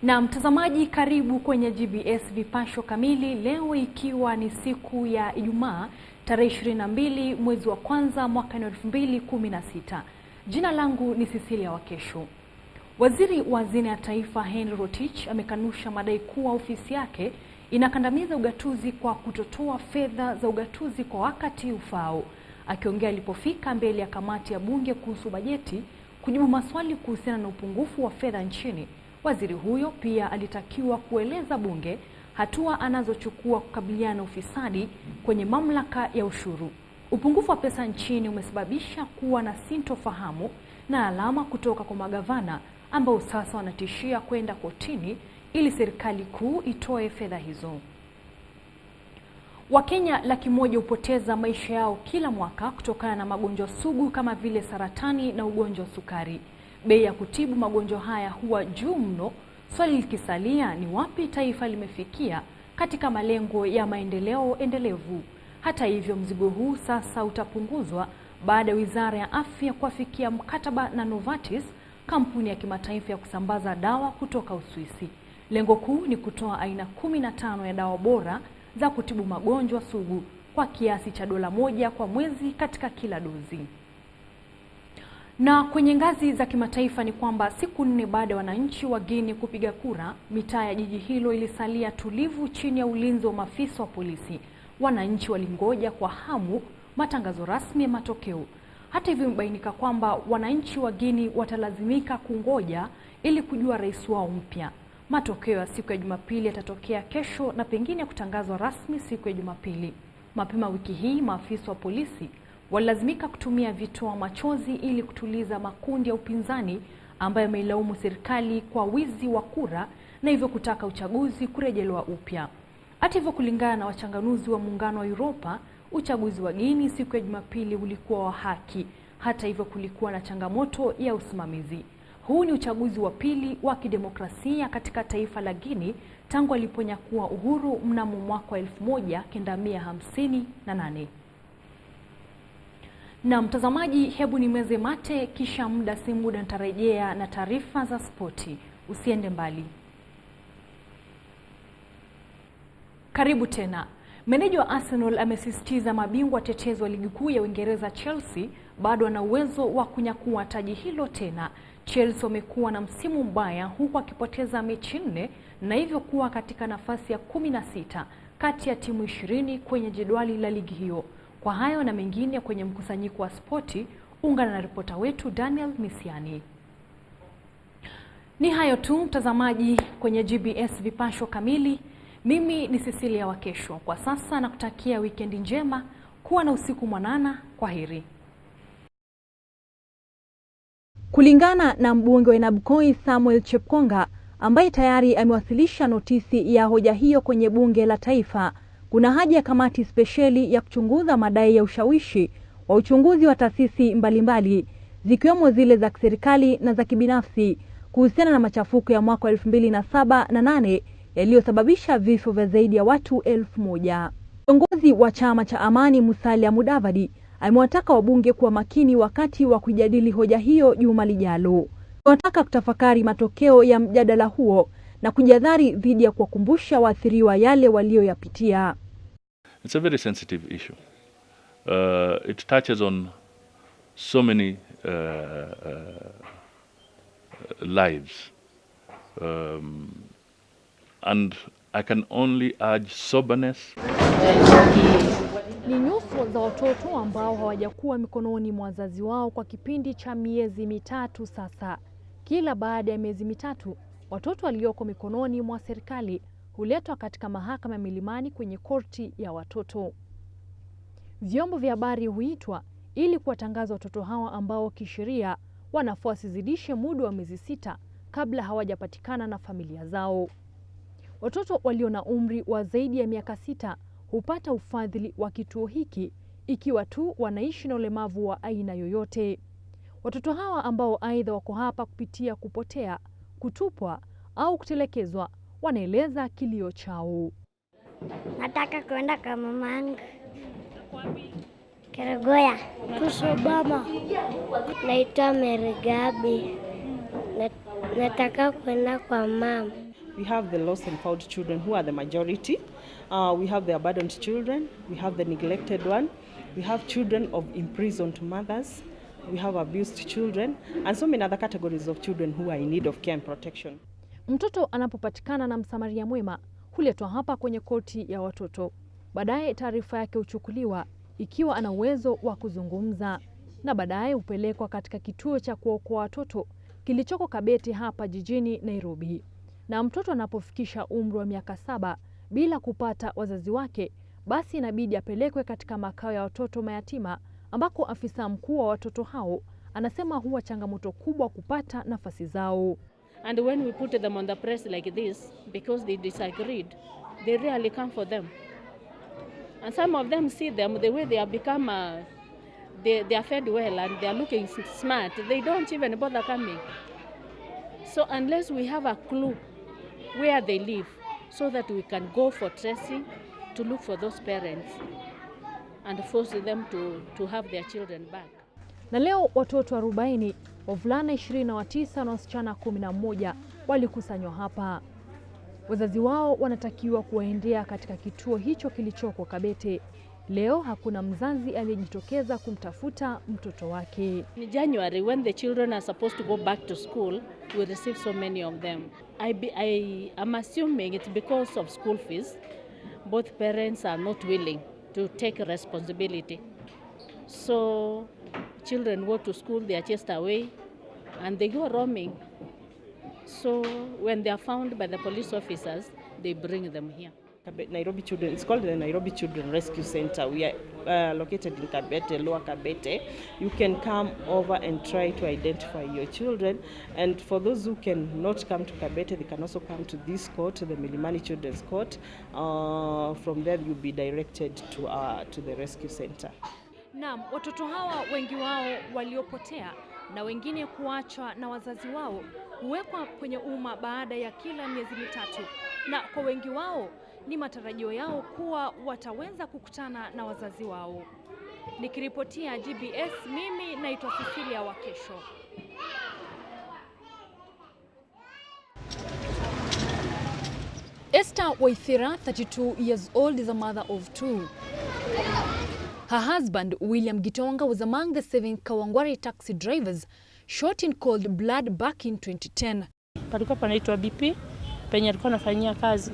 Na mtazamaji, karibu kwenye GBS Vipasho Kamili, leo ikiwa ni siku ya Ijumaa tarehe 22 mwezi wa kwanza mwaka 2016. Jina langu ni Cecilia Wakesho. Waziri wa Hazina ya Taifa Henry Rotich amekanusha madai kuwa ofisi yake inakandamiza ugatuzi kwa kutotoa fedha za ugatuzi kwa wakati ufao. Akiongea alipofika mbele ya kamati ya bunge kuhusu bajeti kujibu maswali kuhusiana na upungufu wa fedha nchini, waziri huyo pia alitakiwa kueleza bunge hatua anazochukua kukabiliana na ufisadi kwenye mamlaka ya ushuru. Upungufu wa pesa nchini umesababisha kuwa na sintofahamu na alama kutoka kwa magavana ambao sasa wanatishia kwenda kotini ili serikali kuu itoe fedha hizo. Wakenya 100,000 hupoteza maisha yao kila mwaka kutokana na magonjwa sugu kama vile saratani na ugonjwa wa sukari. Bei ya kutibu magonjwa haya huwa juu mno. Swali likisalia ni wapi taifa limefikia katika malengo ya maendeleo endelevu. Hata hivyo, mzigo huu sasa utapunguzwa baada ya Wizara ya Afya kuafikia mkataba na Novartis, kampuni ya kimataifa ya kusambaza dawa kutoka Uswisi. Lengo kuu ni kutoa aina 15 ya dawa bora za kutibu magonjwa sugu kwa kiasi cha $1 kwa mwezi katika kila dozi. Na kwenye ngazi za kimataifa ni kwamba siku 4 baada ya wananchi wa Guinea kupiga kura, mitaa ya jiji hilo ilisalia tulivu chini ya ulinzi wa maafisa wa polisi. Wananchi walingoja kwa hamu matangazo rasmi ya matokeo. Hata hivyo, imebainika kwamba wananchi wa Guinea watalazimika kungoja ili kujua rais wao mpya. Matokeo ya siku ya Jumapili yatatokea kesho na pengine kutangazwa rasmi siku ya Jumapili. Mapema wiki hii, maafisa wa polisi walilazimika kutumia vitoa machozi ili kutuliza makundi ya upinzani ambayo yameilaumu serikali kwa wizi wa kura na hivyo kutaka uchaguzi kurejelewa upya. Hata hivyo, kulingana na wachanganuzi wa Muungano wa Europa, uchaguzi wa Guinea siku ya Jumapili ulikuwa wa haki. Hata hivyo, kulikuwa na changamoto ya usimamizi. Huu ni uchaguzi wa pili wa kidemokrasia katika taifa la Guinea tangu aliponyakua uhuru mnamo mwaka 1958. Na mtazamaji, hebu nimeze mate, kisha muda si muda nitarejea na taarifa za spoti. Usiende mbali. Karibu tena. Meneja wa Arsenal amesisitiza mabingwa tetezi wa ligi kuu ya Uingereza Chelsea bado ana uwezo wa kunyakua taji hilo tena. Chelsea wamekuwa na msimu mbaya huku akipoteza mechi 4 na hivyo kuwa katika nafasi ya 16 kati ya timu 20 kwenye jedwali la ligi hiyo. Kwa hayo na mengine kwenye mkusanyiko wa spoti, ungana na ripota wetu Daniel Misiani. Ni hayo tu mtazamaji kwenye GBS Vipasho Kamili. Mimi ni Cecilia Wakesho. Kwa sasa nakutakia wikendi njema, kuwa na usiku mwanana. Kwaheri. Kulingana na mbunge wa Nabukoi Samuel Chepkonga ambaye tayari amewasilisha notisi ya hoja hiyo kwenye bunge la taifa, kuna haja ya kamati spesheli ya kuchunguza madai ya ushawishi wa uchunguzi wa taasisi mbalimbali zikiwemo zile za kiserikali na za kibinafsi kuhusiana na machafuko ya mwaka 2007 na 8 yaliyosababisha vifo vya zaidi ya watu 1,000. Kiongozi wa chama cha Amani Musalia Mudavadi amewataka wabunge kuwa makini wakati wa kujadili hoja hiyo juma lijalo. Wanataka kutafakari matokeo ya mjadala huo na kujadhari dhidi ya kuwakumbusha waathiriwa yale walioyapitia. It's a very sensitive issue. It touches on so many lives. And I can only urge soberness. Ni nyuso za watoto ambao hawajakuwa mikononi mwa wazazi wao kwa kipindi cha miezi 3 sasa. Kila baada ya miezi 3, watoto walioko mikononi mwa serikali huletwa katika mahakama ya Milimani kwenye korti ya watoto. Vyombo vya habari huitwa ili kuwatangaza watoto hawa ambao kisheria wanafaa wasizidishe muda wa miezi 6 kabla hawajapatikana na familia zao. Watoto walio na umri wa zaidi ya miaka 6 hupata ufadhili wa kituo hiki ikiwa tu wanaishi na ulemavu wa aina yoyote. Watoto hawa ambao aidha wako hapa kupitia kupotea, kutupwa au kutelekezwa, wanaeleza kilio chao. Nataka kwenda kwa mamangu. Keregoya. Tusobama. Naitwa Merigabi. Nataka kwenda kwa mama. We have the lost and found children who are the majority. We have the abandoned children. We have the neglected one. We have children of imprisoned mothers. We have abused children and so many other categories of children who are in need of care and protection. Mtoto anapopatikana na msamaria mwema huletwa hapa kwenye koti ya watoto. Baadaye taarifa yake huchukuliwa ikiwa ana uwezo wa kuzungumza na baadaye hupelekwa katika kituo cha kuokoa watoto kilichoko Kabete hapa jijini Nairobi. Na mtoto anapofikisha umri wa miaka 7 bila kupata wazazi wake, basi inabidi apelekwe katika makao ya watoto mayatima ambako afisa mkuu wa watoto hao anasema huwa changamoto kubwa kupata nafasi zao. And when we put them on the press like this, because they disagreed, they really come for them. And some of them see them the way they have become, they are fed well and they are looking smart. They don't even bother coming. So unless we have a clue where they live, so that we can go for tracing to look for those parents and force them to have their children back. Na leo watoto 40, wavulana 29 na wasichana 11 walikusanywa hapa. Wazazi wao wanatakiwa kuwaendea katika kituo hicho kilichoko Kabete. Leo hakuna mzazi aliyejitokeza kumtafuta mtoto wake. In January, when the children are supposed to go back to school, we receive so many of them. I am assuming it's because of school fees. Both parents are not willing to take responsibility. So children go to school, they are chased away, and they go roaming. So when they are found by the police officers, they bring them here. Nairobi Children, it's called the Nairobi Children Rescue Center. We are located in Kabete, Lower Kabete. You can come over and try to identify your children. And for those who cannot come to Kabete, they can also come to this court, the Milimani Children's Court. From there, you'll be directed to the rescue center. Naam, watoto hawa wengi wao waliopotea na wengine kuachwa na wazazi wao huwekwa kwenye umma baada ya kila miezi mitatu, na kwa wengi wao ni matarajio yao kuwa wataweza kukutana na wazazi wao. Nikiripotia GBS, mimi naitwa Cecilia Wakesho. Esther Waithira, 32 years old, is a mother of 2. Her husband, William Gitonga, was among the 7 Kawangware taxi drivers shot in cold blood back in 2010. Palikuwa panaitwa BP, penye alikuwa anafanyia kazi.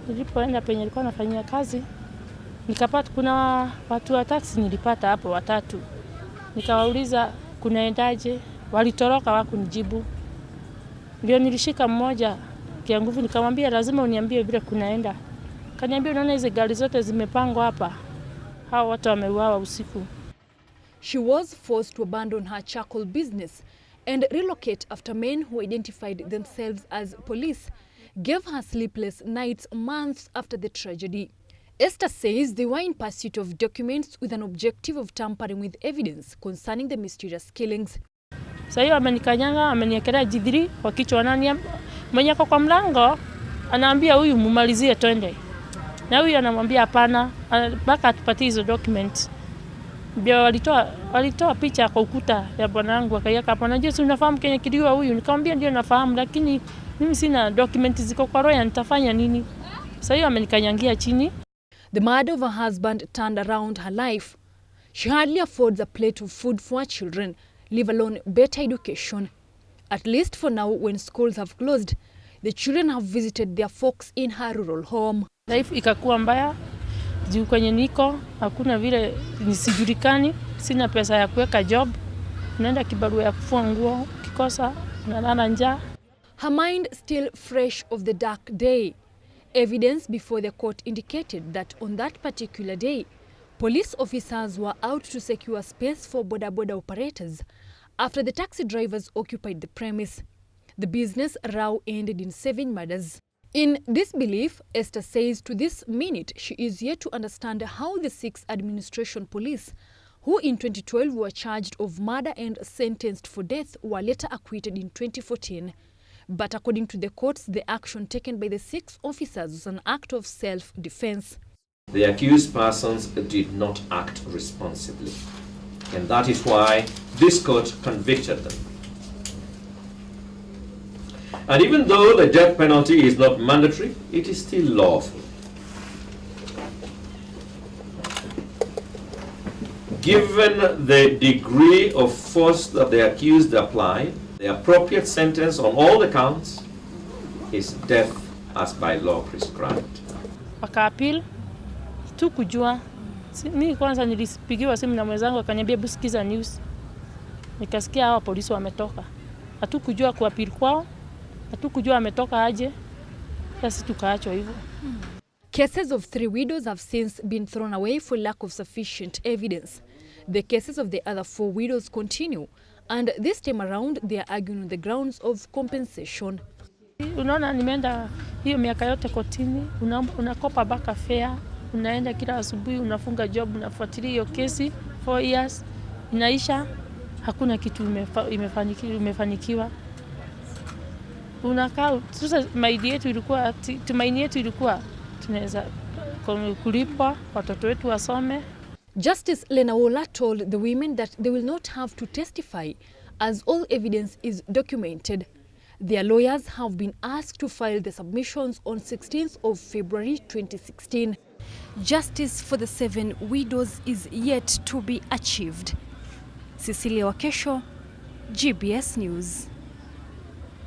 Nilipoenda penye alikuwa anafanyia kazi, nikapata kuna watu wa taxi nilipata hapo 3. Nikawauliza kunaendaje, walitoroka hawakunijibu. Ndio nilishika mmoja kwa nguvu nikamwambia lazima uniambie vile kunaenda. Kaniambia unaona hizo gari zote zimepangwa hapa. Hao watu wameuawa usiku. She was forced to abandon her charcoal business and relocate after men who identified themselves as police gave her sleepless nights months after the tragedy. Esther says they were in pursuit of documents with an objective of tampering with evidence concerning the mysterious killings. Sasa hiyo amenikanyanga, ameniwekelea jidhiri kwa kichwa, ananiambia mwenye kwa mlango anaambia huyu mumalizie twende. Na huyu anamwambia hapana, mpaka atupatie hizo documents. Ndio walitoa picha kwa ukuta ya bwanangu akaiweka hapo. Najua si unafahamu kenye kiliwa huyu. Nikamwambia ndio nafahamu, lakini mimi sina documents ziko kwa roya, nitafanya nini? Sasa hiyo amenikanyangia chini. The murder of her husband turned around her life. She hardly affords a plate of food for her children, leave alone better education. At least for now, when schools have closed, the children have visited their folks in her rural home. Life ikakuwa mbaya. Juu kwenye niko, hakuna vile nisijulikani, sina pesa ya kuweka job. Naenda kibarua ya kufua nguo, kikosa, nalala njaa. Her mind still fresh of the dark day. Evidence before the court indicated that on that particular day, police officers were out to secure space for boda operators after the taxi drivers occupied the premise. The business row ended in 7 murders. In disbelief, Esther says to this minute she is yet to understand how the 6 administration police, who in 2012 were charged of murder and sentenced for death, were later acquitted in 2014. But according to the courts, the action taken by the 6 officers was an act of self-defense. The accused persons did not act responsibly, and that is why this court convicted them. And even though the death penalty is not mandatory, it is still lawful. Given the degree of force that the accused applied, the appropriate sentence on all the counts is death as by law prescribed. Wakaapil tu kujua. Mimi kwanza nilipigiwa simu na mwenzangu akaniambia busikiza news. Nikasikia hawa polisi wametoka. Hatukujua kuapil kwao. Hatukujua wametoka aje. Sasa tukaachwa hivyo. Cases of 3 widows have since been thrown away for lack of sufficient evidence. The cases of the other 4 widows continue, and this time around they are arguing on the grounds of compensation. Unaona nimeenda hiyo miaka yote kotini, unakopa baka fare, unaenda kila asubuhi, unafunga job, unafuatilia hiyo kesi 4 years, inaisha, hakuna kitu imefanikiwa. Unakaa, sasa tumaini yetu ilikuwa tunaweza kulipwa watoto wetu wasome. Justice Lenawola told the women that they will not have to testify as all evidence is documented. Their lawyers have been asked to file the submissions on 16th of February 2016. Justice for the 7 widows is yet to be achieved. Cecilia Wakesho, GBS News.